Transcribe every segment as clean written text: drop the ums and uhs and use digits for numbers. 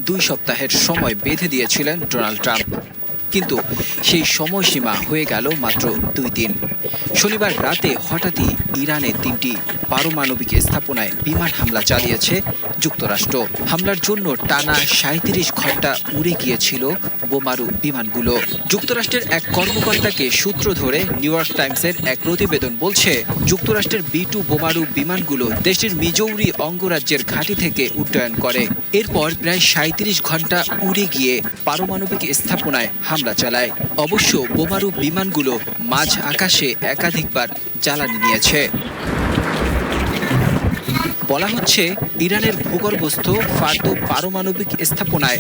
2 সপ্তাহের সময় বেঁধে দিয়েছিলেন ডোনাল্ড ট্রাম্প। কিন্তু সেই সময়সীমা হয়ে গেল মাত্র 2 দিন। শনিবার রাতে হঠাৎই ইরানে 3টি পারমাণবিক স্থাপনায় বিমান হামলা চালিয়েছে যুক্তরাষ্ট্র। হামলার জন্য টানা 37 ঘন্টা উড়ে গিয়েছিল বোমারু বিমানগুলো। যুক্তরাষ্ট্রের এক কর্মকর্তাকে সূত্র ধরে নিউ ইয়র্ক টাইমসের এক প্রতিবেদন বলছে, যুক্তরাষ্ট্রের B-2 বোমারু বিমানগুলো দেশটির মিজৌরি অঙ্গরাজ্যের ঘাঁটি থেকে উড্ডয়ন করে। এরপর প্রায় 37 ঘন্টা উড়ে গিয়ে পারমাণবিক স্থাপনায় হামলা চালায়। অবশ্য বোমারু বিমানগুলো মাঝ আকাশে একাধিকবার জ্বালানি নিয়েছে। বলা হচ্ছে, ইরানের ভূগর্ভস্থ ফার্দো পারমাণবিক স্থাপনায়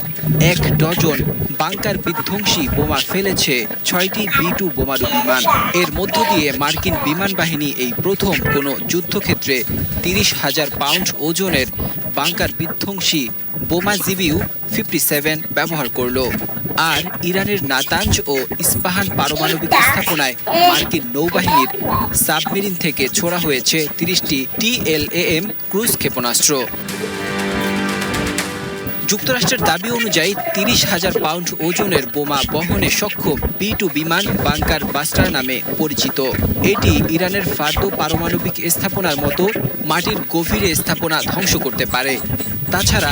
1 ডজন বাংকার বিধ্বংসী বোমা ফেলেছে 6টি B-2 বোমারু বিমান। এর মধ্য দিয়ে মার্কিন বিমান বাহিনী এই প্রথম কোনো যুদ্ধক্ষেত্রে 30,000 পাউন্ড ওজনের বাংকার বিধ্বংসী বোমা GBU-57 ব্যবহার করল। আর ইরানের নাতাঞ্জ ও ইস্পাহান পারমাণবিক স্থাপনায় মার্কিন নৌবাহিনীর সাবমেরিন থেকে ছোড়া হয়েছে 30টি TLAM ক্রুজ ক্ষেপণাস্ত্র। যুক্তরাষ্ট্রের দাবি অনুযায়ী 30,000 পাউন্ড ওজনের বোমা বহনে সক্ষম B-2 বিমান বাংকার বাস্টার নামে পরিচিত। এটি ইরানের ফার্দো পারমাণবিক স্থাপনার মতো মাটির গভীরে স্থাপনা ধ্বংস করতে পারে। তাছাড়া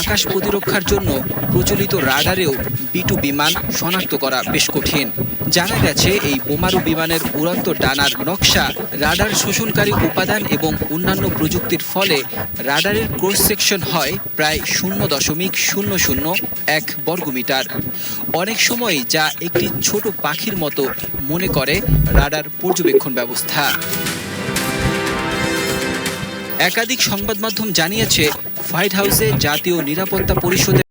আকাশ প্রতিরক্ষার জন্য প্রচলিত রাডারেও B-2 বিমান শনাক্ত করা বেশ কঠিন। জানা গেছে, এই বোমারু বিমানের উড়ন্ত ডানার নকশা, রাডার শোষণকারী উপাদান এবং অন্যান্য প্রযুক্তির ফলে রাডারের ক্রস সেকশন হয় প্রায় 0.001 বর্গমিটার। অনেক সময় যা একটি ছোট পাখির মতো মনে করে রাডার পর্যবেক্ষণ ব্যবস্থা। একাধিক সংবাদ মাধ্যম জানিয়েছে, হোয়াইট হাউসে জাতীয় নিরাপত্তা পরিষদের